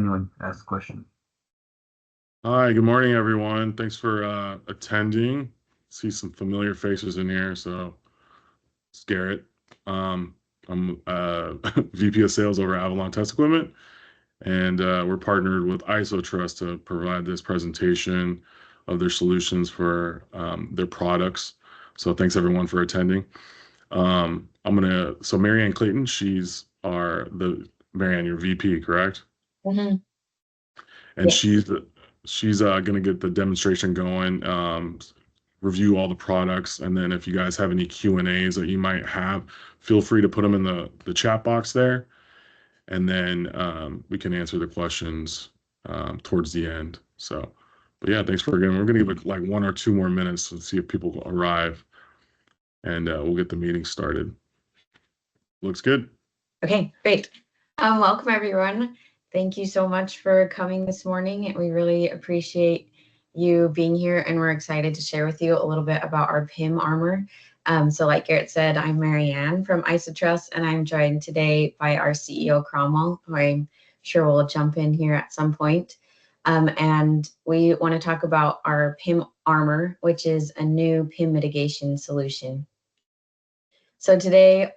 anyone asks a question. Hi, good morning, everyone. Thanks for attending. See some familiar faces in here. So it's Garrett. I'm VP of Sales over at Avalon Test Equipment, and we're partnered with IsoTruss to provide this presentation of their solutions for their products. So thanks everyone for attending. So Marianne Clayton, Marianne, your VP, correct? Mm-hmm. And Yes. she's gonna get the demonstration going, review all the products, and then if you guys have any Q&As that you might have, feel free to put them in the chat box there, and then we can answer the questions towards the end. So, but yeah, thanks for again. We're gonna give it like 1 or 2 more minutes to see if people arrive, and we'll get the meeting started. Looks good. Okay, great. Welcome everyone. Thank you so much for coming this morning. We really appreciate you being here, and we're excited to share with you a little bit about our PIM armor. So like Garrett said, I'm Marianne from IsoTruss, and I'm joined today by our CEO, Cromwell, who I'm sure will jump in here at some point. And we want to talk about our PIM armor, which is a new PIM mitigation solution. So today,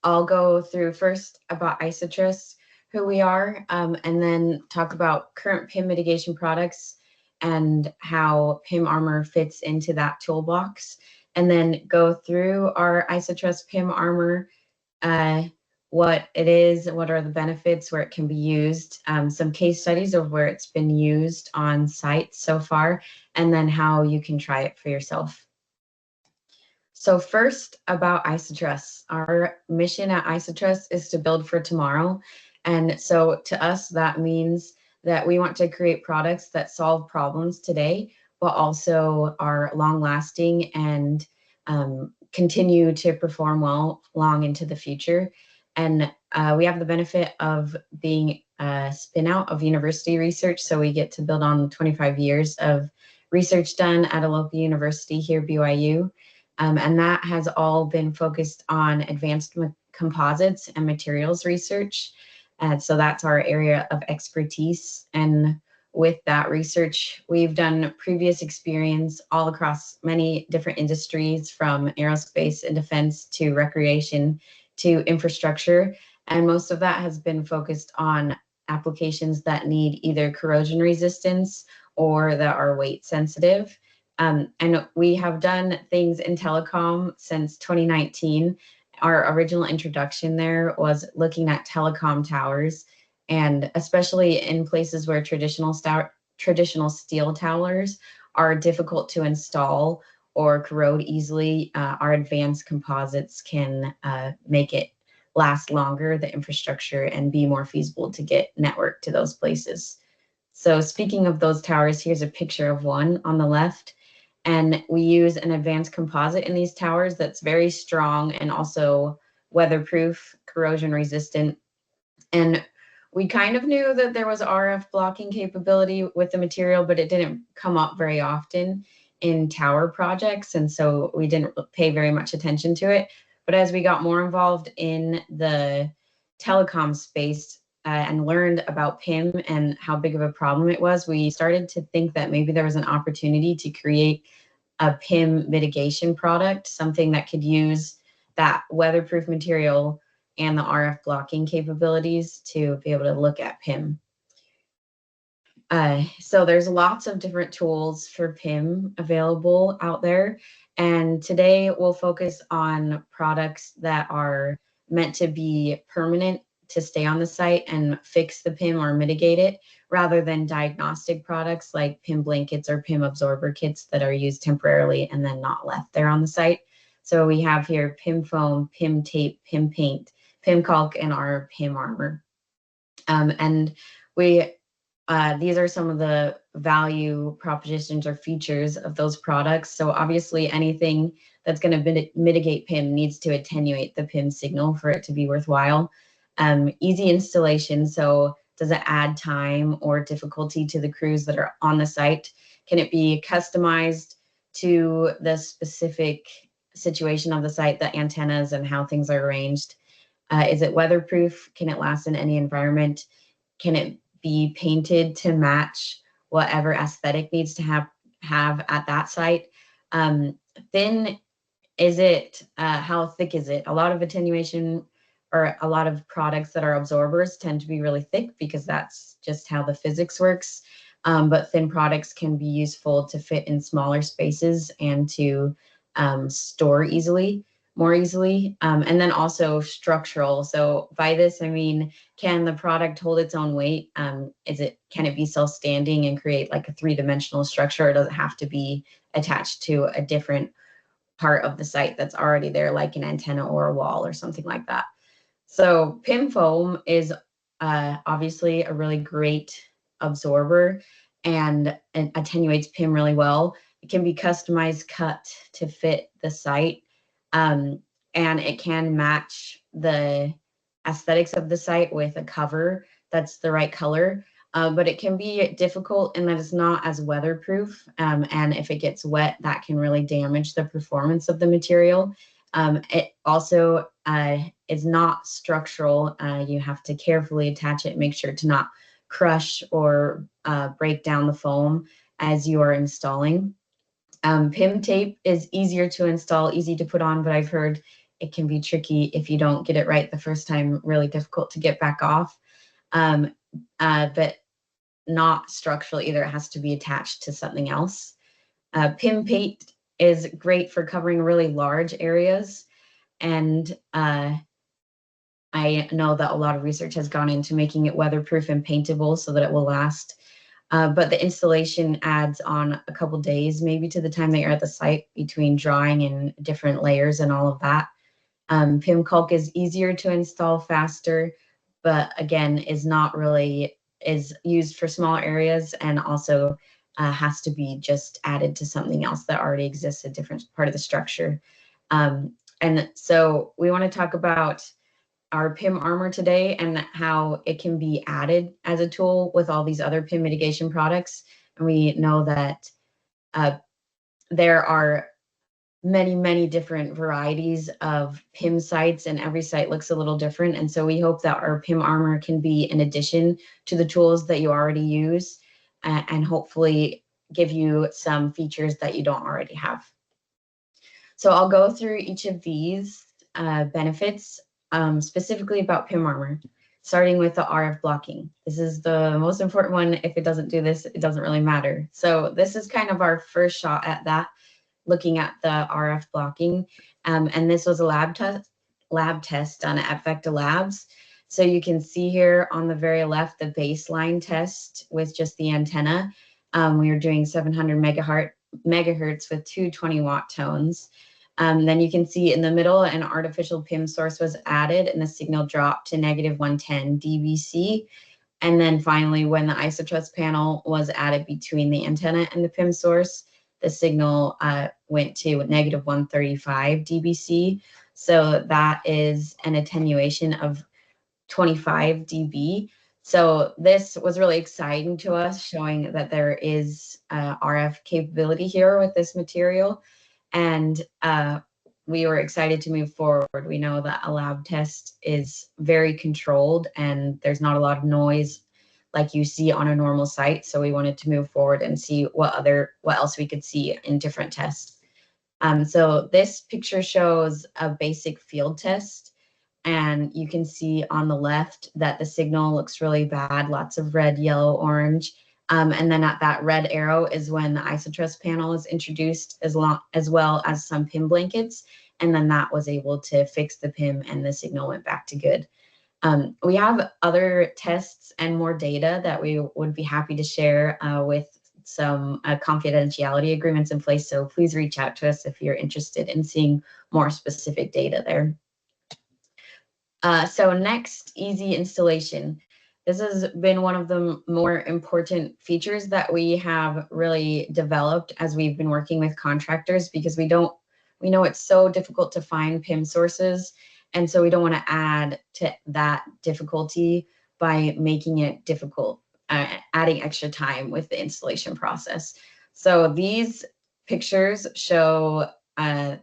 I'll go through first about IsoTruss, who we are, and then talk about current PIM mitigation products and how PIM armor fits into that toolbox, and then go through our IsoTruss PIM armor, what it is, what are the benefits, where it can be used, some case studies of where it's been used on site so far, and then how you can try it for yourself. So first, about IsoTruss. Our mission at IsoTruss is to build for tomorrow. And so to us, that means that we want to create products that solve problems today, but also are long-lasting and continue to perform well long into the future. And we have the benefit of being a spin-out of university research, so we get to build on 25 years of research done at a local university here, BYU. And that has all been focused on advanced composites and materials research. And so that's our area of expertise. And with that research, we've done previous experience all across many different industries, from aerospace and defense to recreation to infrastructure. And most of that has been focused on applications that need either corrosion resistance or that are weight sensitive. And we have done things in telecom since 2019. Our original introduction there was looking at telecom towers, and especially in places where traditional steel towers are difficult to install or corrode easily. Our advanced composites can make it last longer, the infrastructure, and be more feasible to get network to those places. So speaking of those towers, here's a picture of one on the left. And we use an advanced composite in these towers that's very strong and also weatherproof, corrosion resistant. And we kind of knew that there was RF blocking capability with the material, but it didn't come up very often in tower projects. And so we didn't pay very much attention to it. But as we got more involved in the telecom space, and learned about PIM and how big of a problem it was, we started to think that maybe there was an opportunity to create a PIM mitigation product, something that could use that weatherproof material and the RF blocking capabilities to be able to look at PIM. So there's lots of different tools for PIM available out there. And today we'll focus on products that are meant to be permanent, to stay on the site and fix the PIM or mitigate it, rather than diagnostic products like PIM blankets or PIM absorber kits that are used temporarily and then not left there on the site. So we have here PIM foam, PIM tape, PIM paint, PIM caulk, and our PIM armor. And these are some of the value propositions or features of those products. So obviously anything that's going to mitigate PIM needs to attenuate the PIM signal for it to be worthwhile. Easy installation. So does it add time or difficulty to the crews that are on the site? Can it be customized to the specific situation of the site, the antennas and how things are arranged? Is it weatherproof? Can it last in any environment? Can it be painted to match whatever aesthetic needs to have at that site. Thin is it? How thick is it? A lot of attenuation or a lot of products that are absorbers tend to be really thick because that's just how the physics works. But thin products can be useful to fit in smaller spaces and to store more easily. And then also structural. So by this, I mean, can the product hold its own weight? Can it be self-standing and create like a three-dimensional structure? Or does it have to be attached to a different part of the site that's already there, like an antenna or a wall or something like that? So PIM foam is obviously a really great absorber and attenuates PIM really well. It can be customized cut to fit the site, and it can match the aesthetics of the site with a cover that's the right color. But it can be difficult in that it's not as weatherproof. And if it gets wet, that can really damage the performance of the material. It also is not structural. You have to carefully attach it, make sure to not crush or break down the foam as you are installing. PIM tape is easier to install, easy to put on, but I've heard it can be tricky if you don't get it right the first time, really difficult to get back off. But not structural either. It has to be attached to something else. PIM paint is great for covering really large areas. And I know that a lot of research has gone into making it weatherproof and paintable so that it will last. But the installation adds on a couple days, maybe to the time that you're at the site between drawing and different layers and all of that. PIM caulk is easier to install, faster, but again, is used for smaller areas and also has to be just added to something else that already exists, a different part of the structure. And so we want to talk about our PIM armor today and how it can be added as a tool with all these other PIM mitigation products. And we know that there are many different varieties of PIM sites, and every site looks a little different. And so we hope that our PIM armor can be an addition to the tools that you already use and hopefully give you some features that you don't already have. So I'll go through each of these benefits, specifically about PIM armor, starting with the RF blocking. This is the most important one. If it doesn't do this, it doesn't really matter. So this is kind of our first shot at that, looking at the RF blocking. And this was a lab test done at Vecta Labs. So you can see here on the very left, the baseline test with just the antenna. We were doing 700 megahertz with 220 watt tones. Then you can see in the middle, an artificial PIM source was added and the signal dropped to -110 dBc. And then finally, when the IsoTruss panel was added between the antenna and the PIM source, the signal went to -135 dBc. So that is an attenuation of 25 dB. So this was really exciting to us, showing that there is RF capability here with this material. And we were excited to move forward. We know that a lab test is very controlled and there's not a lot of noise like you see on a normal site. So we wanted to move forward and see what else we could see in different tests. So this picture shows a basic field test. And you can see on the left that the signal looks really bad, lots of red, yellow, orange. And then at that red arrow is when the IsoTruss panel is introduced, as well as some PIM blankets. And then that was able to fix the PIM and the signal went back to good. We have other tests and more data that we would be happy to share with some confidentiality agreements in place. So please reach out to us if you're interested in seeing more specific data there. So next, easy installation. This has been one of the more important features that we have really developed as we've been working with contractors, because we know it's so difficult to find PIM sources. And so we don't want to add to that difficulty by making it difficult, adding extra time with the installation process. So these pictures show a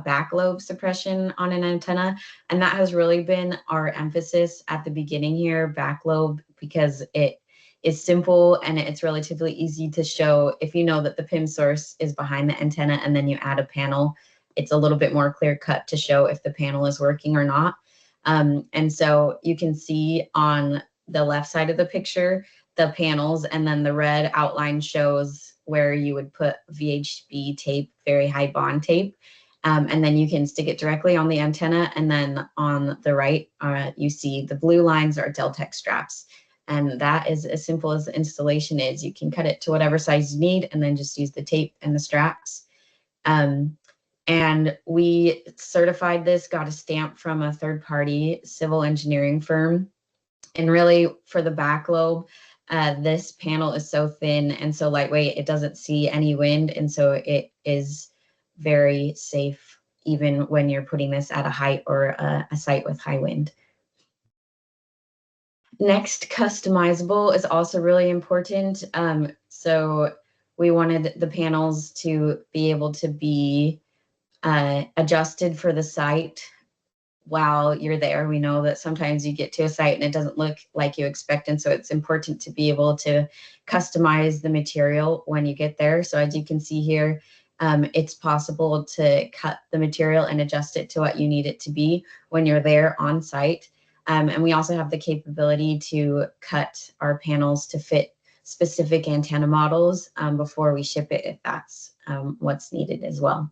back lobe suppression on an antenna, and that has really been our emphasis at the beginning here, back lobe because it is simple and it's relatively easy to show. If you know that the PIM source is behind the antenna and then you add a panel, it's a little bit more clear cut to show if the panel is working or not. And so you can see on the left side of the picture, the panels, and then the red outline shows where you would put VHB tape, very high bond tape. And then you can stick it directly on the antenna. And then on the right, you see the blue lines are Deltec straps. And that is as simple as the installation is. You can cut it to whatever size you need and then just use the tape and the straps. And we certified this, got a stamp from a third-party civil engineering firm. And really, for the back lobe, this panel is so thin and so lightweight, it doesn't see any wind. And so it is very safe, even when you're putting this at a height or a site with high wind. Next, customizable is also really important. So we wanted the panels to be able to be adjusted for the site while you're there. We know that sometimes you get to a site and it doesn't look like you expect, and so it's important to be able to customize the material when you get there. So as you can see here, it's possible to cut the material and adjust it to what you need it to be when you're there on site. And we also have the capability to cut our panels to fit specific antenna models before we ship it, if that's what's needed as well.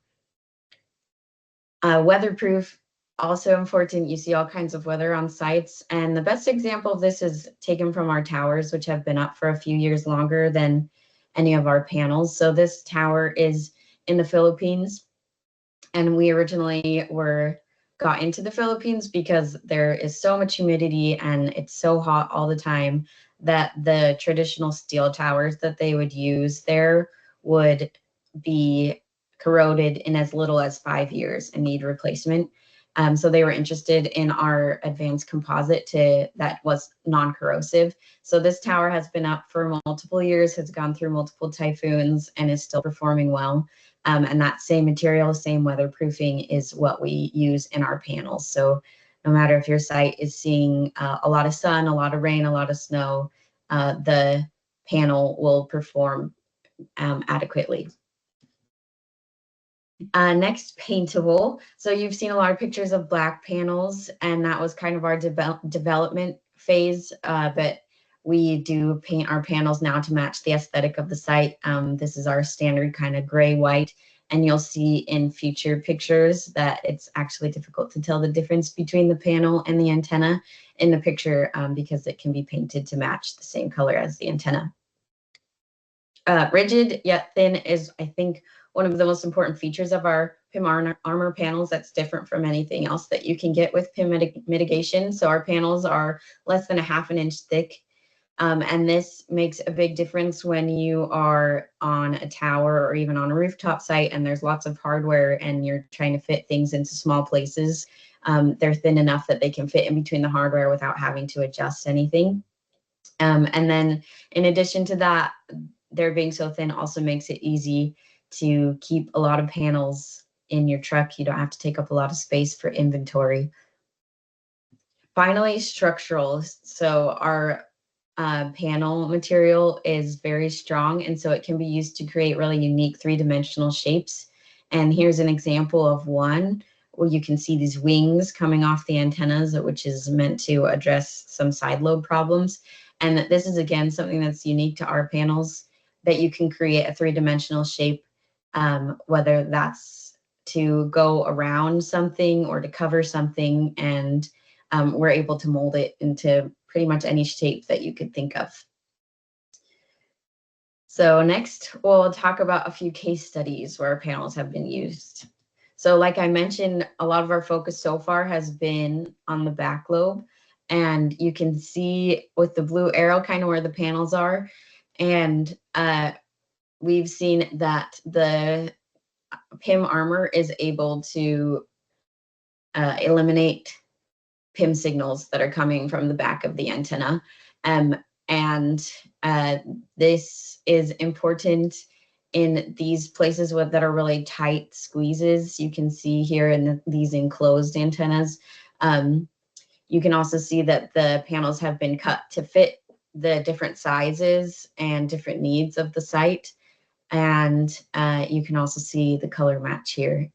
Weatherproof, also important. You see all kinds of weather on sites. And the best example of this is taken from our towers, which have been up for a few years longer than any of our panels. So this tower is in the Philippines. And we originally got into the Philippines because there is so much humidity and it's so hot all the time that the traditional steel towers that they would use there would be corroded in as little as 5 years and need replacement. So they were interested in our advanced composite that was non-corrosive. So this tower has been up for multiple years, has gone through multiple typhoons, and is still performing well. And that same material, same weatherproofing is what we use in our panels. So no matter if your site is seeing a lot of sun, a lot of rain, a lot of snow, the panel will perform adequately. Next, paintable. So you've seen a lot of pictures of black panels, and that was kind of our development phase, but we do paint our panels now to match the aesthetic of the site. This is our standard kind of gray-white, and you'll see in future pictures that it's actually difficult to tell the difference between the panel and the antenna in the picture because it can be painted to match the same color as the antenna. Rigid yet thin is, I think, one of the most important features of our PIM Armor panels that's different from anything else that you can get with PIM mitigation. So our panels are less than a ½ inch thick. And this makes a big difference when you are on a tower or even on a rooftop site and there's lots of hardware and you're trying to fit things into small places. They're thin enough that they can fit in between the hardware without having to adjust anything. And then in addition to that, they're being so thin also makes it easy to keep a lot of panels in your truck. You don't have to take up a lot of space for inventory. Finally, structural. So our panel material is very strong, and so it can be used to create really unique three-dimensional shapes. And here's an example of one where you can see these wings coming off the antennas, which is meant to address some side lobe problems. And this is, again, something that's unique to our panels, that you can create a three-dimensional shape, whether that's to go around something or to cover something, and we're able to mold it into pretty much any shape that you could think of. So next, we'll talk about a few case studies where our panels have been used. So like I mentioned, a lot of our focus so far has been on the back lobe, and you can see with the blue arrow kind of where the panels are. And we've seen that the PIM Armor is able to eliminate PIM signals that are coming from the back of the antenna. And this is important in these places that are really tight squeezes. You can see here in these enclosed antennas. You can also see that the panels have been cut to fit the different sizes and different needs of the site. And you can also see the color match here.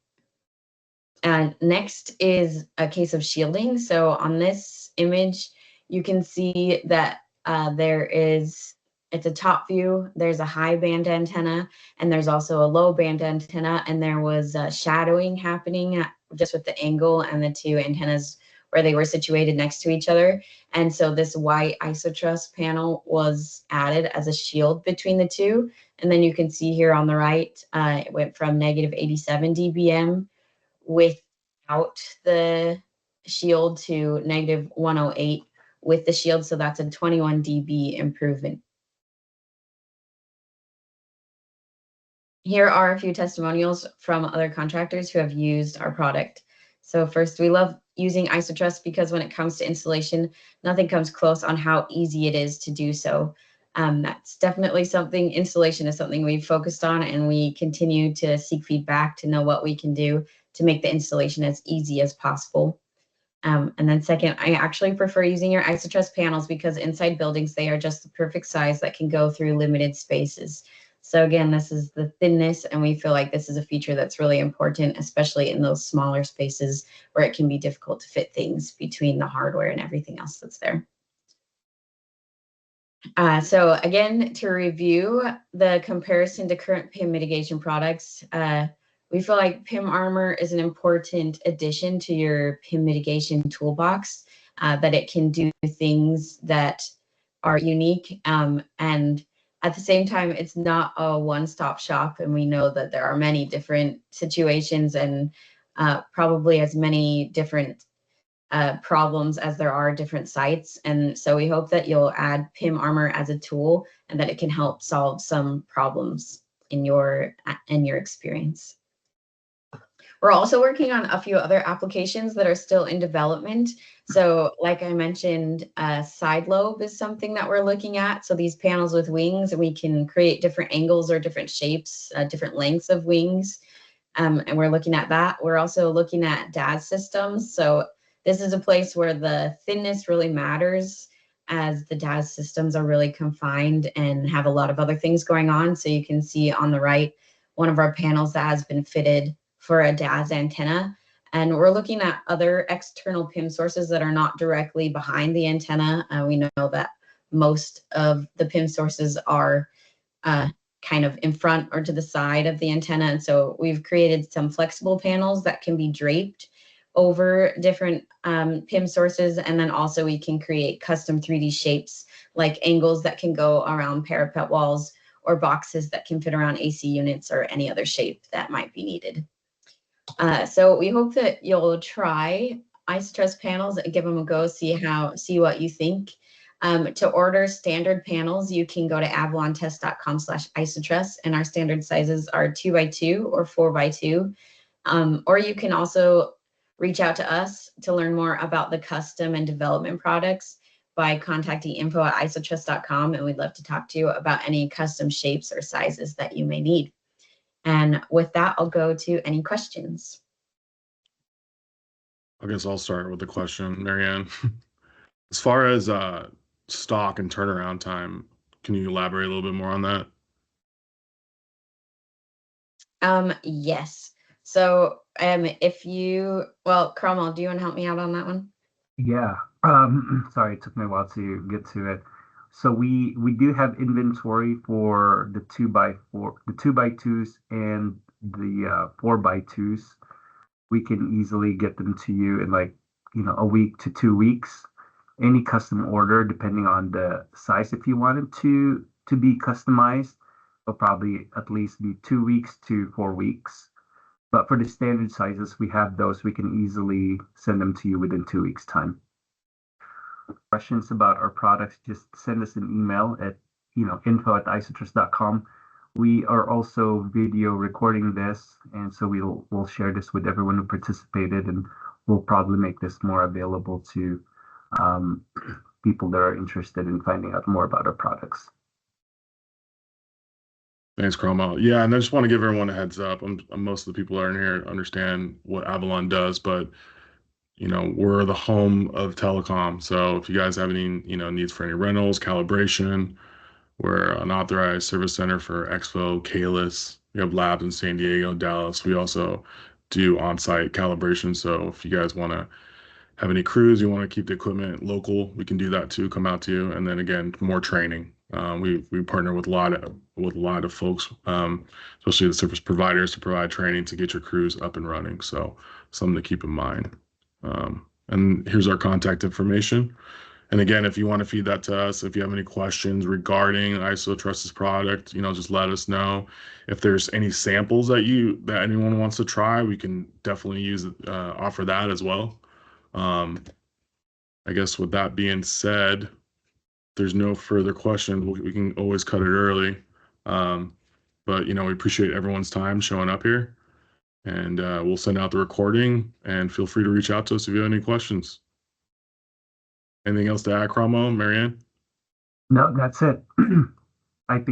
Next is a case of shielding. So on this image, you can see that it's a top view, there's a high band antenna, and there's also a low band antenna, and there was shadowing happening just with the angle and the two antennas where they were situated next to each other. And so this white IsoTruss panel was added as a shield between the two. And then you can see here on the right, it went from negative 87 dBm without the shield to negative 108 with the shield. So that's a 21 dB improvement. Here are a few testimonials from other contractors who have used our product. So first, we love using IsoTruss because when it comes to installation, nothing comes close on how easy it is to do so. That's definitely something, installation is something we've focused on, and we continue to seek feedback to know what we can do to make the installation as easy as possible. And then second, I actually prefer using your IsoTruss panels because inside buildings, they are just the perfect size that can go through limited spaces. So again, this is the thinness, and we feel like this is a feature that's really important, especially in those smaller spaces where it can be difficult to fit things between the hardware and everything else that's there. So again, to review the comparison to current PIM mitigation products, we feel like PIM Armor is an important addition to your PIM mitigation toolbox, that it can do things that are unique, and at the same time, it's not a one-stop shop, and we know that there are many different situations and probably as many different problems as there are different sites. And so we hope that you'll add PIM Armor as a tool and that it can help solve some problems in your experience. We're also working on a few other applications that are still in development. So like I mentioned, side lobe is something that we're looking at. So these panels with wings, and we can create different angles or different shapes, different lengths of wings. And we're looking at that. We're also looking at DAS systems. So this is a place where the thinness really matters, as the DAS systems are really confined and have a lot of other things going on. So you can see on the right, one of our panels that has been fitted for a DAS antenna. And we're looking at other external PIM sources that are not directly behind the antenna. We know that most of the PIM sources are kind of in front or to the side of the antenna. And so we've created some flexible panels that can be draped over different PIM sources. And then also we can create custom 3D shapes, like angles that can go around parapet walls or boxes that can fit around AC units or any other shape that might be needed. So we hope that you'll try IsoTruss panels and give them a go, see what you think. To order standard panels, you can go to avalontest.com/isotruss, and our standard sizes are 2x2 or 4x2. Or you can also reach out to us to learn more about the custom and development products by contacting info@isotruss.com, and we'd love to talk to you about any custom shapes or sizes that you may need. And with that, I'll go to any questions. I guess I'll start with the question, Marianne. As far as stock and turnaround time, can you elaborate a little bit more on that? Yes. So well, Cromwell, do you want to help me out on that one? Yeah. Sorry, it took me a while to get to it. So we do have inventory for the 2x4, the 2x2s and the 4x2s. We can easily get them to you in like, a week to 2 weeks. Any custom order, depending on the size, if you wanted to be customized, will probably at least be 2 weeks to 4 weeks. But for the standard sizes, we have those. We can easily send them to you within 2 weeks' time. Questions about our products, just send us an email at info@isotruss.com. We are also video recording this, and so we'll share this with everyone who participated, and we'll probably make this more available to people that are interested in finding out more about our products. Thanks, Cromwell. Yeah, and I just want to give everyone a heads up. Most of the people that are in here understand what Avalon does, but we're the home of telecom. So if you guys have any, needs for any rentals, calibration, we're an authorized service center for Expo, Kalis. We have labs in San Diego, Dallas. We also do on-site calibration. So if you guys want to have any crews, you want to keep the equipment local, we can do that too. Come out to you, and then again, more training. We partner with a lot of folks, especially the service providers, to provide training to get your crews up and running. So something to keep in mind. And here's our contact information. And again, if you want to feed that to us, if you have any questions regarding IsoTruss's product, just let us know. If there's any samples that anyone wants to try, we can definitely offer that as well. I guess with that being said, if there's no further questions, we can always cut it early. But we appreciate everyone's time showing up here, and we'll send out the recording, and feel free to reach out to us if you have any questions. Anything else to add, Cromwell, Marianne? No, that's it. I think